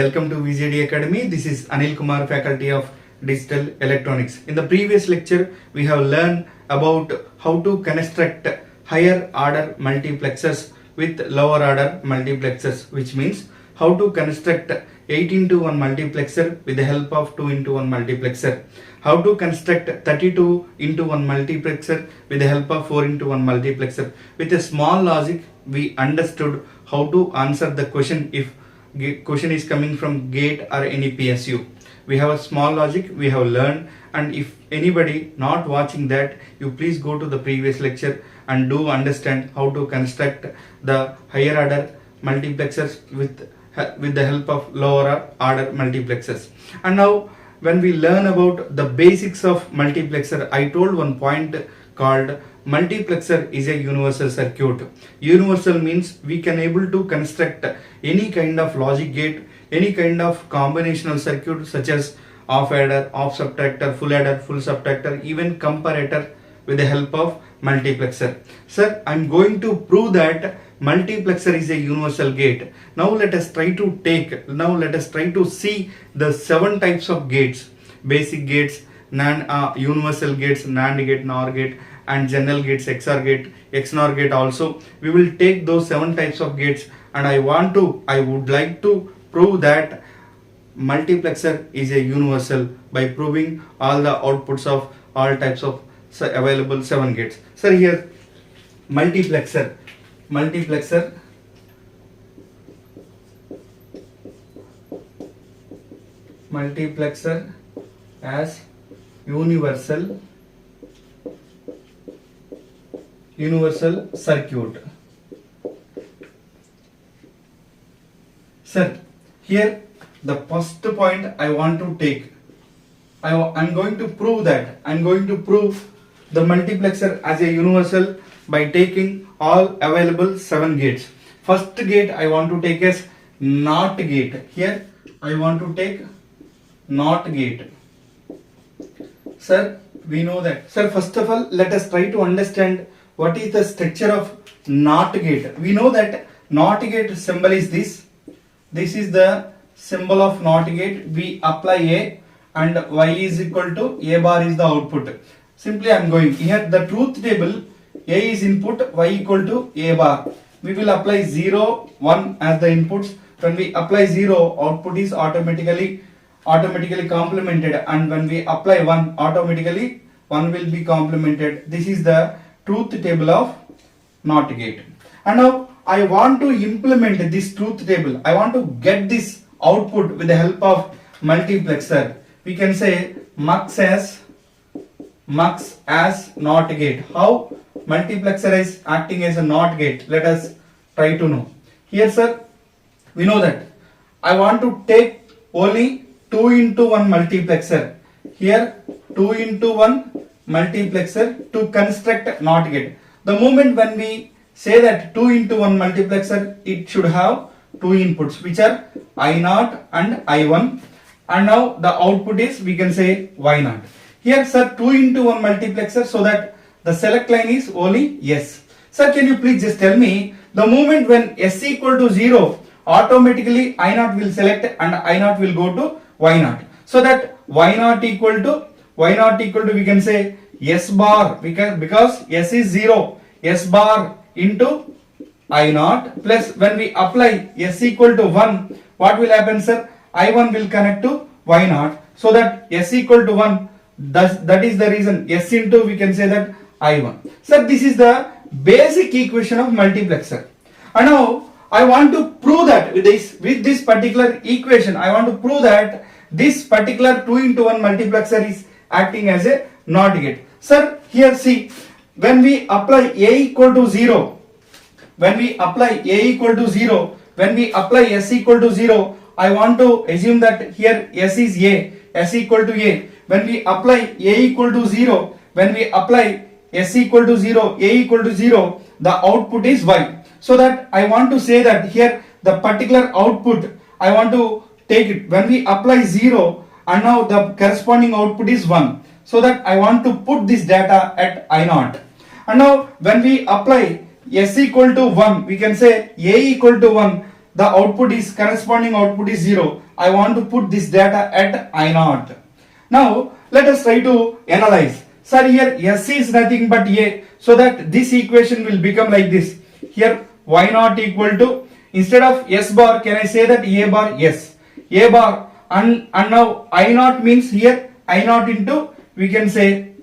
Welcome to Vjdacademy. This is Anil Kumar, Faculty of Digital Electronics. In the previous lecture, we have learned about how to construct higher order multiplexers with lower order multiplexers, which means how to construct 8x1 multiplexer with the help of 2x1 multiplexer. How to construct 32x1 multiplexer with the help of 4x1 multiplexer. With a small logic, we understood how to answer the question if question is coming from gate or any PSU. We have a small logic we have learned, and if anybody not watching that, you please go to the previous lecture and do understand how to construct the higher order multiplexers with the help of lower order multiplexers. And now when we learn about the basics of multiplexer, I told one point called multiplexer is a universal circuit. Universal means we can able to construct any kind of logic gate, any kind of combinational circuit such as off adder, off subtractor, full adder, full subtractor, even comparator with the help of multiplexer. Sir, I am going to prove that multiplexer is a universal gate. Now let us try to see the 7 types of gates: basic gates, universal gates, NAND gate, NOR gate, and general gates, XOR gate, XNOR gate also. We will take those 7 types of gates, and I would like to prove that multiplexer is a universal by proving all the outputs of all types of available 7 gates. So here multiplexer as universal circuit. Sir, here the first point I want to take, I'm going to prove the multiplexer as a universal by taking all available 7 gates. First gate I want to take as NOT gate. Here I want to take NOT gate. Sir, we know that. Sir, first of all, let us try to understand what is the structure of NOT gate. We know that NOT gate symbol is this. This is the symbol of NOT gate. We apply A and Y is equal to A bar is the output. Simply I am going here, the truth table, A is input, Y equal to A bar. We will apply 0, 1 as the inputs. When we apply 0, output is automatically complemented, and when we apply 1, automatically 1 will be complemented. This is the truth table of NOT gate. And now I want to implement this truth table. I want to get this output with the help of multiplexer. We can say mux as NOT gate. How multiplexer is acting as a NOT gate? Let us try to know. Here, sir, we know that I want to take only 2x1 multiplexer. Here 2x1 multiplexer to construct NOT gate. The moment when we say that 2x1 multiplexer, it should have 2 inputs, which are I0 and I1, and now the output is, we can say, Y0. Here, sir, 2x1 multiplexer, so that the select line is only S. Sir, can you please just tell me, the moment when S equal to 0, automatically I0 will select and I0 will go to Y0. So that Y0 equal to we can say S bar, because S is 0, S bar into I0, plus when we apply S equal to 1, what will happen, sir? I1 will connect to Y0, so that S equal to 1, that is the reason S into, we can say that I1. Sir, this is the basic equation of multiplexer. And now I want to prove that with this particular equation, I want to prove that this particular 2x1 multiplexer is acting as a NOT gate. Sir, here see, when we apply A equal to 0, when we apply S equal to 0, I want to assume that here S is A, S equal to A. When we apply A equal to 0, when we apply S equal to 0, A equal to 0, the output is Y. So that I want to say that here the particular output, I want to take it. When we apply 0, and now the corresponding output is 1. So that I want to put this data at I0. And now when we apply S equal to 1, we can say A equal to 1, the output is, corresponding output is 0. I want to put this data at I0. Now let us try to analyze. Sir, here S is nothing but A, so that this equation will become like this. Here Y0 equal to, instead of S bar, can I say that A bar? Yes, A bar, and now I0 means here I0 into, we can say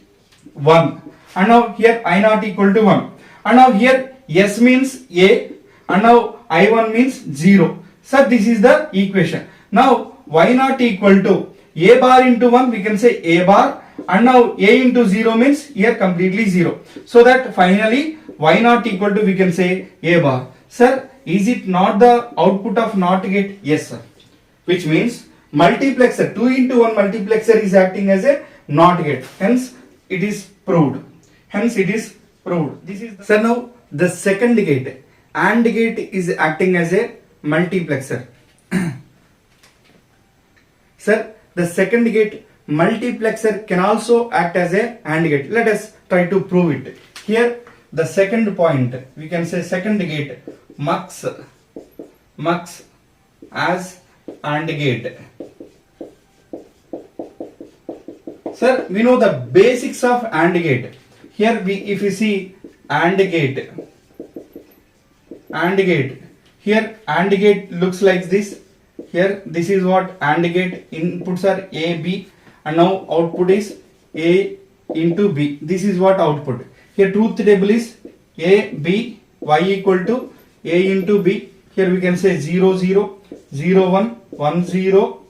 1, and now here I0 equal to 1, and now here S means A, and now I1 means 0. So this is the equation. Now Y0 equal to A bar into 1, we can say A bar, and now A into 0 means here completely 0. So that finally Y0 equal to, we can say A bar. Sir, is it not the output of NOT gate? Yes, sir. Which means multiplexer, 2 into 1 multiplexer is acting as a NOT gate. Hence it is proved. Hence it is proved. This is sir, now the second gate, AND gate, is acting as a multiplexer. Sir, the second gate multiplexer can also act as a AND gate. Let us try to prove it. Here the second point, we can say second gate mux as AND gate. Sir, we know the basics of AND gate. Here if you see AND gate, here AND gate looks like this. Here this is what AND gate, inputs are A, B, and now output is A into B. This is what output. Here truth table is A, B, Y equal to A into B. Here we can say 0, 0, 0, 1, 1, 0,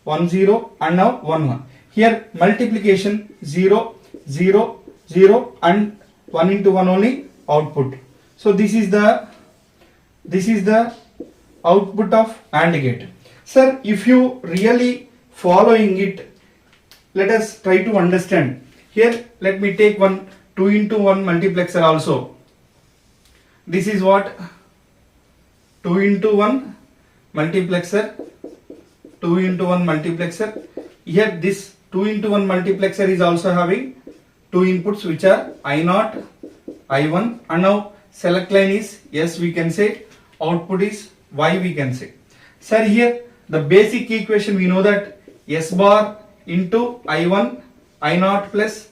1, 0, and now 1, 1. Here multiplication 0, 0, 0, and 1 into 1 only output. So this is the output of AND gate. Sir, if you really following it, let us try to understand. Here let me take one 2 into 1 multiplexer also. This is what 2 into 1 multiplexer, 2 into 1 multiplexer. Here this 2 into 1 multiplexer is also having two inputs, which are I0, I1, and now select line is S, we can say, output is Y, we can say. Sir, here the basic equation we know that S bar into I1, I0 plus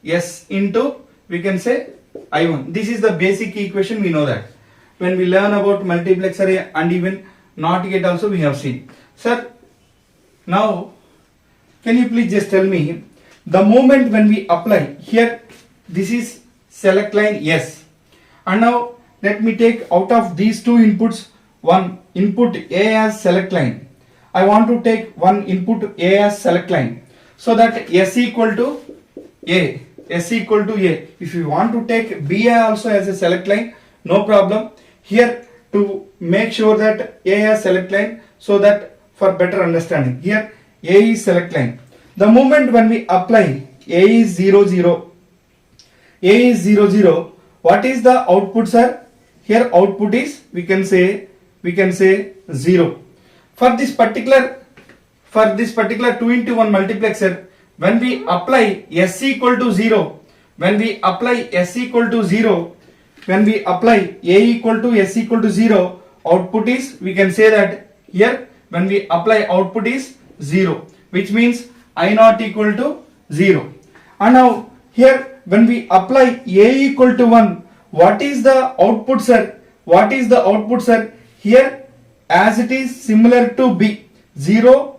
S into, we can say, I1. This is the basic equation, we know that. When we learn about multiplexer and even NOT gate also we have seen. Sir, now can you please just tell me, the moment when we apply, here this is select line yes, and now let me take out of these two inputs one input A as select line. I want to take one input A as select line, so that S equal to A, S equal to A. If you want to take B also as a select line, no problem. Here to make sure that A as select line, so that for better understanding, here A is select line. The moment when we apply A is 0, 0, A is 0, 0, what is the output, sir? Here output is, we can say 0. For this particular 2 into 1 multiplexer, when we apply S equal to 0, when we apply S equal to 0, when we apply A equal to S equal to 0, output is, we can say that here when we apply output is 0, which means I0 equal to 0. And now here when we apply A equal to 1, what is the output, sir? What is the output, sir? Here as it is similar to B, 0,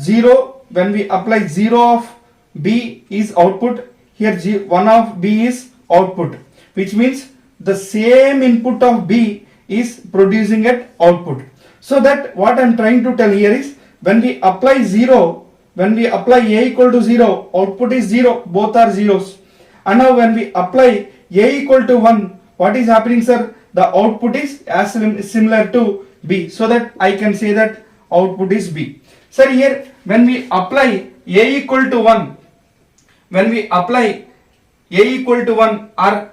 0, when we apply 0 of B is output, here 1 of B is output, which means the same input of B is producing at output. So that what I am trying to tell here is, when we apply 0, when we apply A equal to 0, output is 0, both are zeros. And now when we apply A equal to 1, what is happening, sir? The output is as similar to B, so that I can say that output is B. Sir, here when we apply A equal to 1, when we apply A equal to 1, or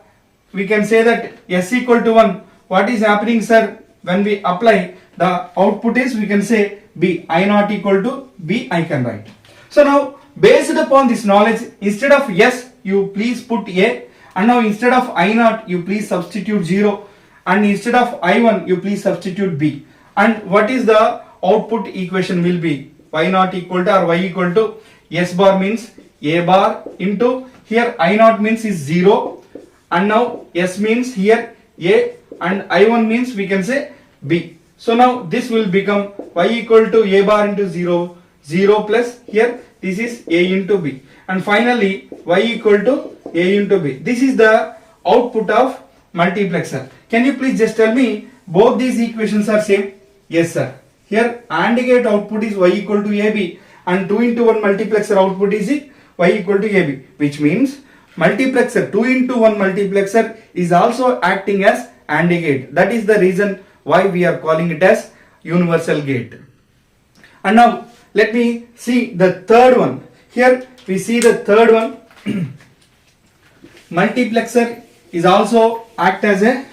we can say that S equal to 1, what is happening, sir? When we apply, the output is, we can say B, I0 equal to B, I can write. So now based upon this knowledge, instead of S you please put A, and now instead of I0 you please substitute 0, and instead of I1 you please substitute B. And what is the output equation will be y naught equal to or y equal to s bar means a bar into here I naught means is 0 and now s means here a and I1 means we can say b. So now this will become y equal to a bar into 0, 0 plus here this is a into b, and finally y equal to a into b. This is the output of multiplexer. Can you please just tell me both these equations are same? Yes sir. Here AND gate output is y equal to ab and 2 into 1 multiplexer output is y equal to ab, which means multiplexer 2 into 1 multiplexer is also acting as AND gate. That is the reason why we are calling it as universal gate. And now let me see the third one. Here we see the third one. Multiplexer is also act as a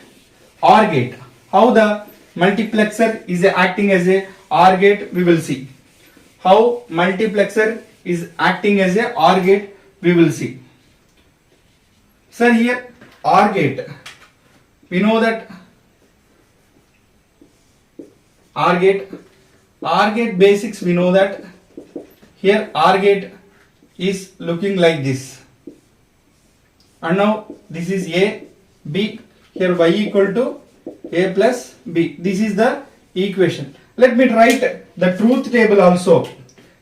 OR gate. How the multiplexer is acting as a OR gate, we will see. How multiplexer is acting as a OR gate, we will see. Sir, here OR gate, we know that OR gate basics, we know that here OR gate is looking like this, and now this is a b, here y equal to a plus b. This is the equation. Let me write the truth table also.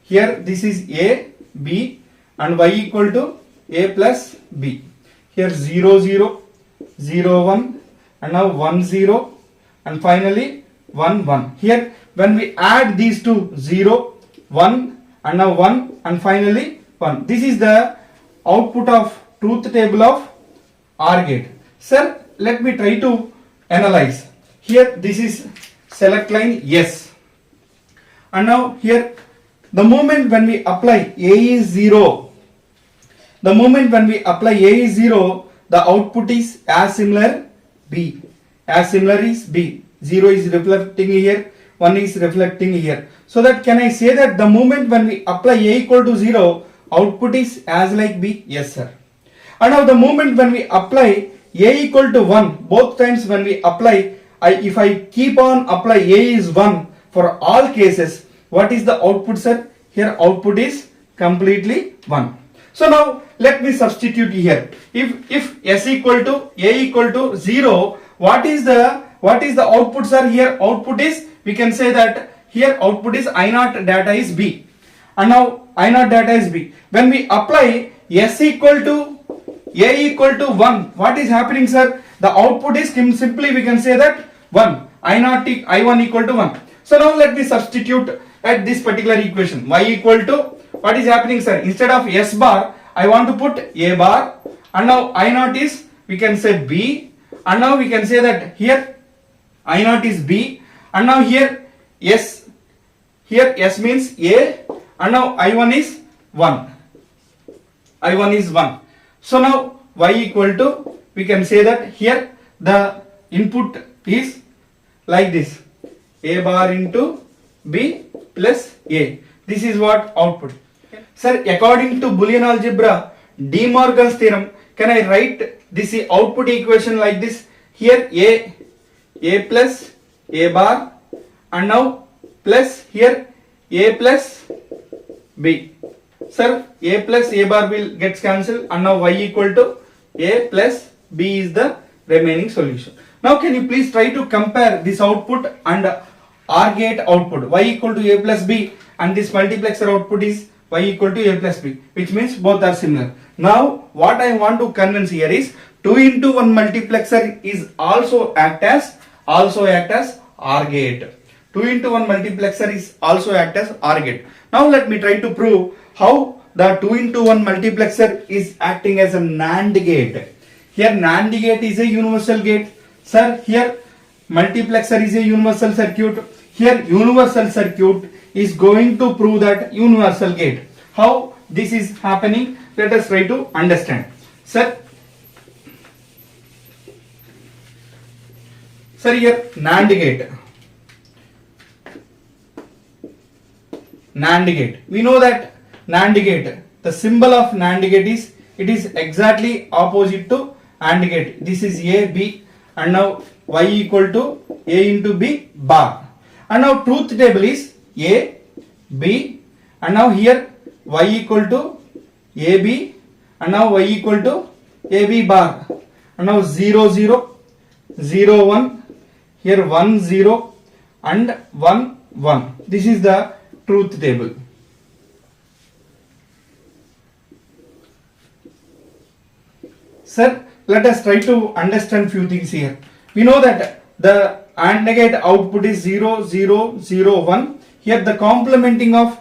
Here this is a b and y equal to a plus b. Here 0 0 0 1 and now 1 0 and finally 1 1. Here when we add these two, 0 1 and now 1 and finally 1. This is the output of truth table of OR gate. Sir, let me try to analyze. Here this is select line yes, and now here the moment when we apply a is 0, the moment when we apply a is 0, the output is as similar b, as similar is b. 0 is reflecting here, 1 is reflecting here. So that can I say that the moment when we apply a equal to 0, output is as like b? Yes sir. And now the moment when we apply a equal to 1, both times when we apply, if I keep on apply a is 1 for all cases, what is the output sir? Here output is completely 1. So now let me substitute here. If s equal to a equal to 0, what is the output sir? Here output is, we can say that here output is I naught data is b, and now I naught data is b. When we apply s equal to a equal to 1, what is happening sir? The output is simply we can say that 1, I1 equal to 1. So now let me substitute at this particular equation. Y equal to, what is happening sir? Instead of s bar, I want to put a bar, and now I naught is, we can say b, and now we can say that here I naught is b, and now here s means a, and now I1 is 1. I1 is 1. So now y equal to, we can say that here the input is like this, a bar into b plus a. This is what output. Sir, according to Boolean algebra, De Morgan's theorem, can I write this output equation like this? Here a plus a bar, and now plus here a plus b. Sir, a plus a bar will gets cancelled, and now y equal to a plus b is the remaining solution. Now can you please try to compare this output and OR gate output, y equal to a plus b, and this multiplexer output is y equal to a plus b, which means both are similar. Now what I want to convince here is 2 into 1 multiplexer is also act as OR gate. 2 into 1 multiplexer is also act as OR gate. Now let me try to prove how the 2 into 1 multiplexer is acting as a NAND gate. Here NAND gate is a universal gate. Sir, here multiplexer is a universal circuit. Here universal circuit is going to prove that universal gate. How this is happening? Let us try to understand. Sir, here NAND gate. NAND gate. We know that NAND gate, the symbol of NAND gate is, it is exactly opposite to AND gate. This is a, b, and now y equal to a into b bar. And now truth table is A, B, and now here y equal to AB, and now y equal to AB bar, and now 0, 0, 0, 1, here 1, 0, and 1, 1. This is the truth table. Sir, let us try to understand few things here. We know that the AND gate output is 0, 0, 0, 1. Here the complementing of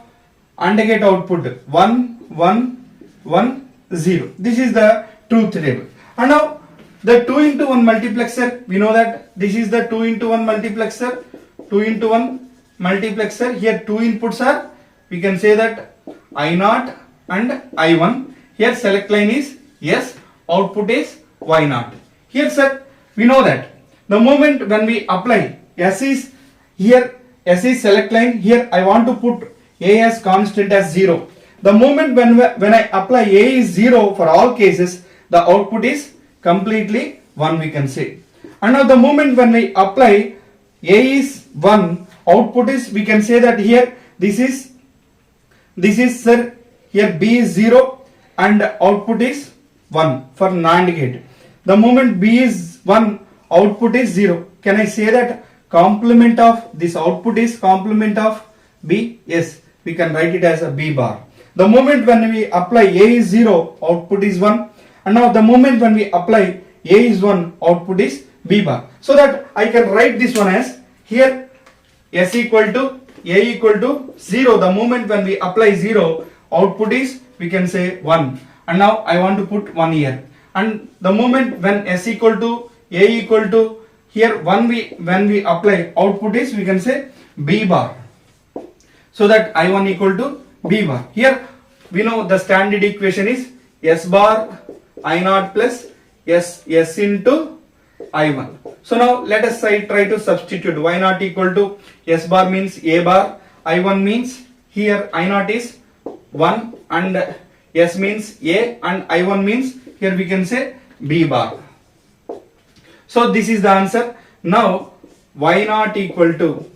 AND gate output 1, 1, 1, 0. This is the truth table. And now the 2 into 1 multiplexer, we know that this is the 2 into 1 multiplexer. 2 into 1 multiplexer. Here two inputs are, we can say that I0 and I1. Here select line is yes, output is Y0. Here sir, we know that the moment when we apply S is here, S is select line, here I want to put A as constant as 0. The moment when I apply A is 0 for all cases, the output is completely 1, we can say. And now the moment when we apply A is 1, output is, we can say that here this is sir, here B is 0 and output is 1 for NAND gate. The moment B is 1, output is 0. Can I say that complement of this output is complement of B? Yes, we can write it as a B bar. The moment when we apply A is 0, output is 1. And now the moment when we apply A is 1, output is B bar. So that I can write this one as here S equal to A equal to 0. The moment when we apply 0, output is, we can say 1. And now I want to put 1 here. And the moment when S equal to A equal to here 1, when we apply output is, we can say B bar. So that I1 equal to B bar. Here we know the standard equation is S bar I0 plus S into I1. So now let us try to substitute Y0 equal to S bar means A bar, I1 means here I0 is 1 and S means A and I1 means here we can say B bar. So this is the answer. Now Y0 equal to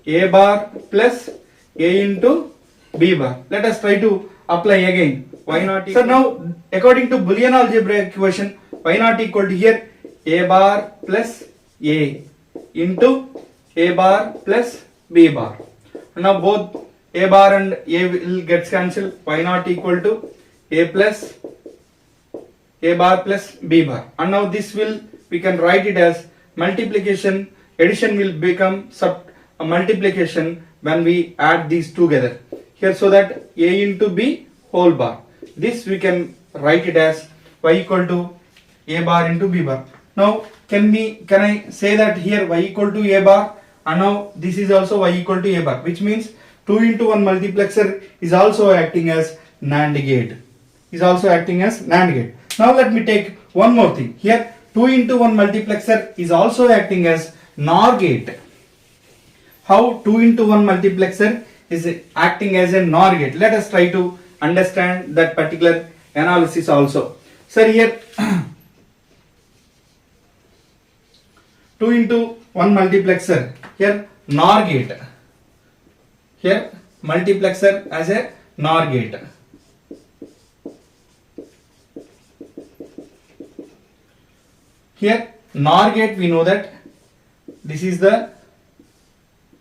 A bar plus A into B bar. Let us try to apply again. Y0 equal. So now according to Boolean algebra equation, Y0 equal to here A bar plus A into A bar plus B bar. Now both A bar and A will get cancelled. Y0 equal to A plus A bar plus B bar. And now this will, we can write it as multiplication. Addition will become a multiplication when we add these together. Here so that A into B whole bar. This we can write it as Y equal to A bar into B bar. Now can I say that here Y equal to A bar and now this is also Y equal to A bar, which means 2 into 1 multiplexer is also acting as NAND gate. Now let me take one more thing. Here 2 into 1 multiplexer is also acting as NOR gate. How 2 into 1 multiplexer is acting as a NOR gate? Let us try to understand that particular analysis also. Sir, here 2 into 1 multiplexer, here NOR gate. Here multiplexer as a NOR gate. Here NOR gate, we know that this is the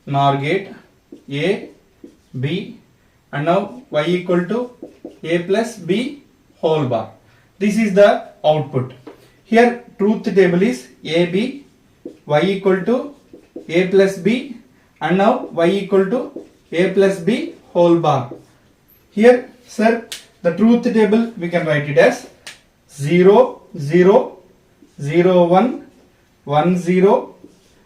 NOR gate A, B and now Y equal to A plus B whole bar. This is the output. Here truth table is AB, Y equal to A plus B and now Y equal to A plus B whole bar. Here sir, the truth table we can write it as 0, 0, 0, 1, 1, 0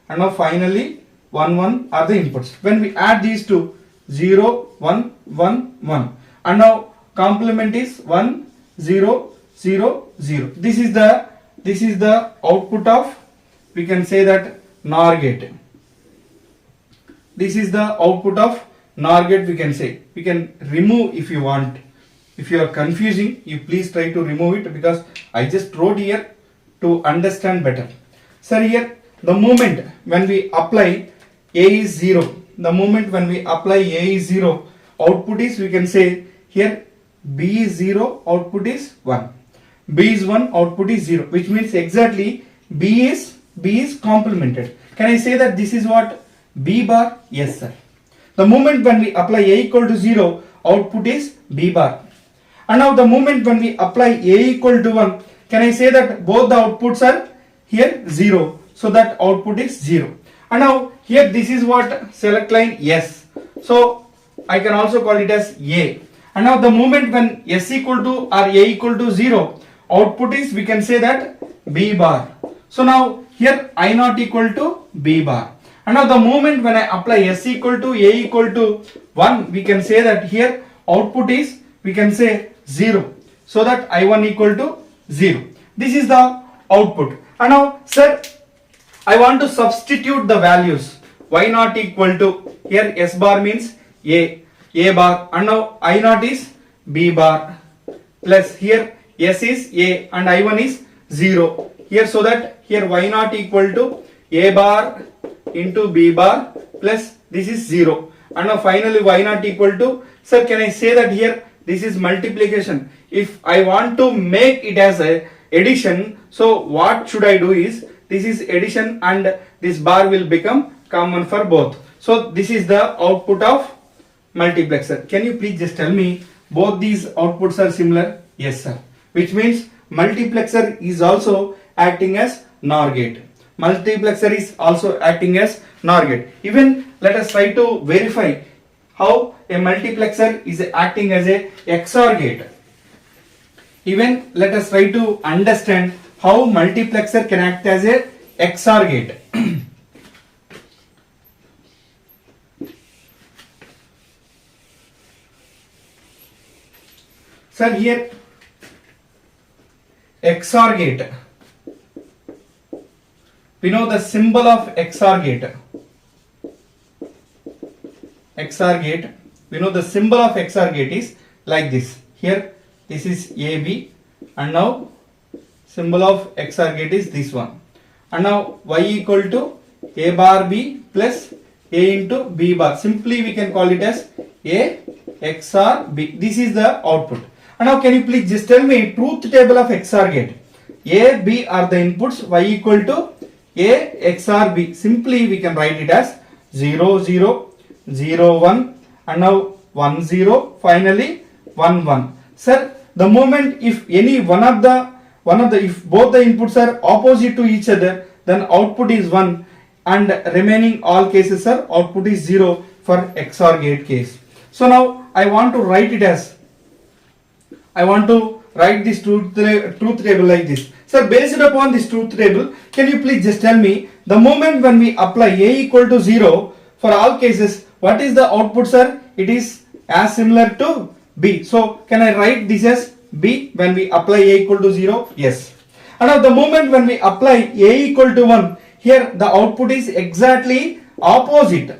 and now finally 1, 1 are the inputs. When we add these two, 0, 1, 1, 1 and now complement is 1, 0, 0, 0. This is the output of, we can say that NOR gate. This is the output of NOR gate, we can say. We can remove if you want. If you are confusing, you please try to remove it because I just wrote here to understand better. Sir, here the moment when we apply A is 0, the moment when we apply A is 0, output is, we can say here B is 0, output is 1. B is 1, output is 0, which means exactly B is complemented. Can I say that this is what B bar? Yes sir. The moment when we apply A equal to 0, output is B bar. And now the moment when we apply A equal to 1, can I say that both the outputs are here 0, so that output is 0. And now here this is what select line yes, so I can also call it as A. And now the moment when S equal to or A equal to 0, output is, we can say that B bar. So now here I naught equal to B bar. And now the moment when I apply S equal to A equal to 1, we can say that here output is, we can say 0, so that I1 equal to 0. This is the output. And now sir, I want to substitute the values. Y naught equal to, here S bar means A bar, and now I naught is B bar, plus here S is A and I1 is 0 here, so that here Y naught equal to A bar into B bar plus this is 0, and now finally Y naught equal to, sir, can I say that here this is multiplication? If I want to make it as a addition, so what should I do is, this is addition and this bar will become common for both. So this is the output of multiplexer. Can you please just tell me both these outputs are similar? Yes sir. Which means multiplexer is also acting as NOR gate. Multiplexer is also acting as NOR gate. Even let us try to verify how a multiplexer is acting as a XOR gate. Even let us try to understand how multiplexer can act as a XOR gate. Sir, here XOR gate. We know the symbol of XOR gate. XOR gate. We know the symbol of XOR gate is like this. Here, this is AB, and now symbol of XOR gate is this one. And now Y equal to A bar B plus A into B bar. Simply we can call it as A XOR B. This is the output. And now can you please just tell me truth table of XOR gate? A, B are the inputs, Y equal to A XOR B. Simply we can write it as 0, 0, 0, 1, and now 1, 0, finally 1, 1. Sir, the moment if any one of the if both the inputs are opposite to each other, then output is 1, and remaining all cases are output is 0 for XOR gate case. So now I want to write it as, I want to write this truth table like this. Sir, based upon this truth table, can you please just tell me the moment when we apply A equal to 0 for all cases, what is the output, sir? It is as similar to B. So can I write this as B when we apply A equal to 0? Yes. And now the moment when we apply A equal to 1, here the output is exactly opposite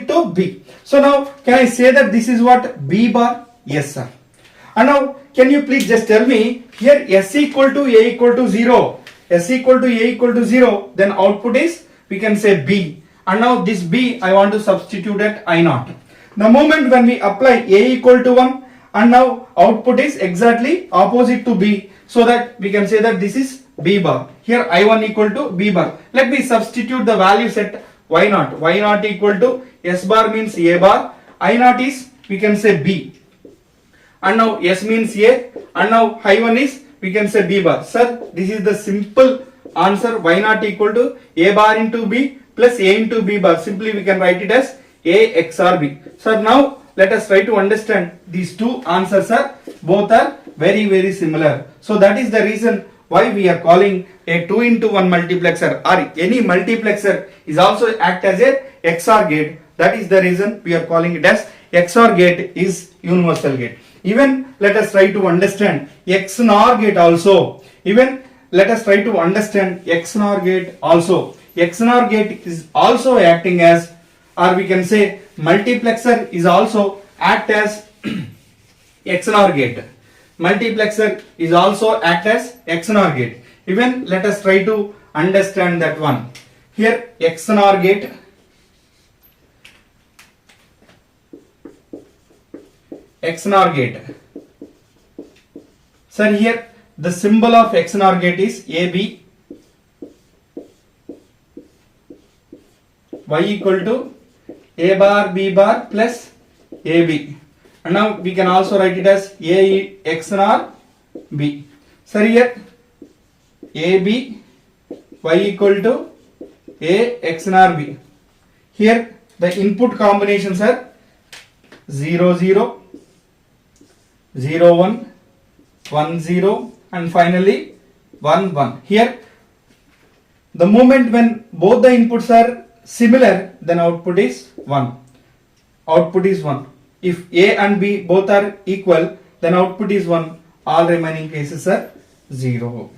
to B. So now can I say that this is what B bar? Yes sir. And now can you please just tell me here S equal to A equal to 0, S equal to A equal to 0, then output is, we can say B. And now this B I want to substitute at I naught. The moment when we apply A equal to 1, and now output is exactly opposite to B, so that we can say that this is B bar. Here I1 equal to B bar. Let me substitute the values at Y naught. Y naught equal to S bar means A bar, I naught is, we can say B, and now S means A, and now I1 is, we can say B bar. Sir, this is the simple answer. Y naught equal to A bar into B plus A into B bar. Simply we can write it as A XOR B. Sir, now let us try to understand these two answers are both are very similar. So that is the reason why we are calling a 2-into-1 multiplexer, or any multiplexer is also act as a XOR gate. That is the reason we are calling it as XOR gate is universal gate. Even let us try to understand XNOR gate also. Even let us try to understand XNOR gate also. XNOR gate is also acting as, or we can say multiplexer is also act as XNOR gate. Multiplexer is also act as XNOR gate. Even let us try to understand that one. Here XNOR gate, XNOR gate. Sir, here the symbol of XNOR gate is AB, Y equal to A bar B bar plus AB, and now we can also write it as A XNOR B. Sir, here AB Y equal to A XNOR B. Here the input combinations are 0 0, 0 1, 1 0, and finally 1 1. Here the moment when both the inputs are similar, then output is 1. Output is 1. If A and B both are equal, then output is 1. All remaining cases are 0.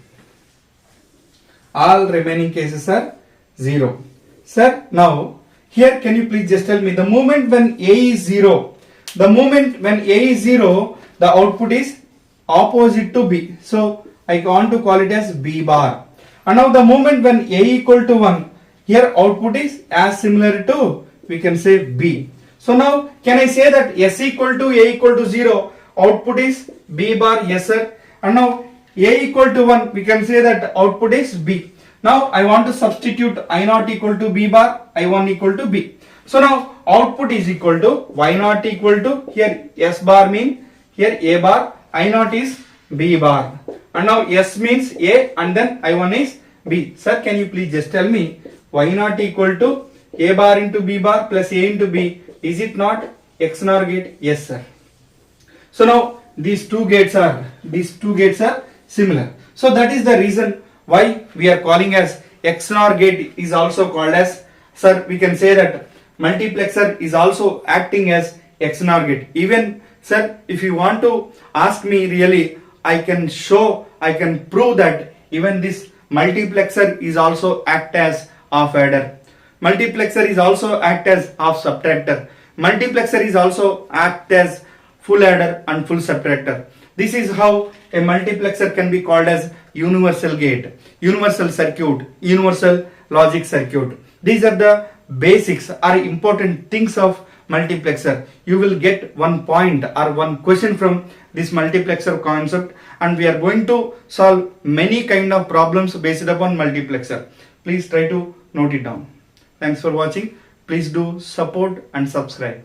All remaining cases are 0. Sir, now here can you please just tell me the moment when A is 0, the moment when A is 0, the output is opposite to B. So I want to call it as B bar. And now the moment when A equal to 1, here output is as similar to, we can say, B. So now can I say that S equal to A equal to 0, output is B bar? Yes sir. And now A equal to 1, we can say that output is B. Now I want to substitute I0 equal to B bar, I1 equal to B. So now output is equal to Y0 equal to, here S bar mean here A bar, I0 is B bar. And now S means A and then I1 is B. Sir, can you please just tell me Y0 equal to A bar into B bar plus A into B, is it not XNOR gate? Yes sir. So now these two gates are similar. So that is the reason why we are calling as XNOR gate is also called as, sir, we can say that multiplexer is also acting as XNOR gate. Even sir, if you want to ask me really, I can prove that even this multiplexer is also act as half adder. Multiplexer is also act as half subtractor. Multiplexer is also act as full adder and full subtractor. This is how a multiplexer can be called as universal gate, universal circuit, universal logic circuit. These are the basics or important things of multiplexer. You will get one point or one question from this multiplexer concept, and we are going to solve many kind of problems based upon multiplexer. Please try to note it down. Thanks for watching. Please do support and subscribe.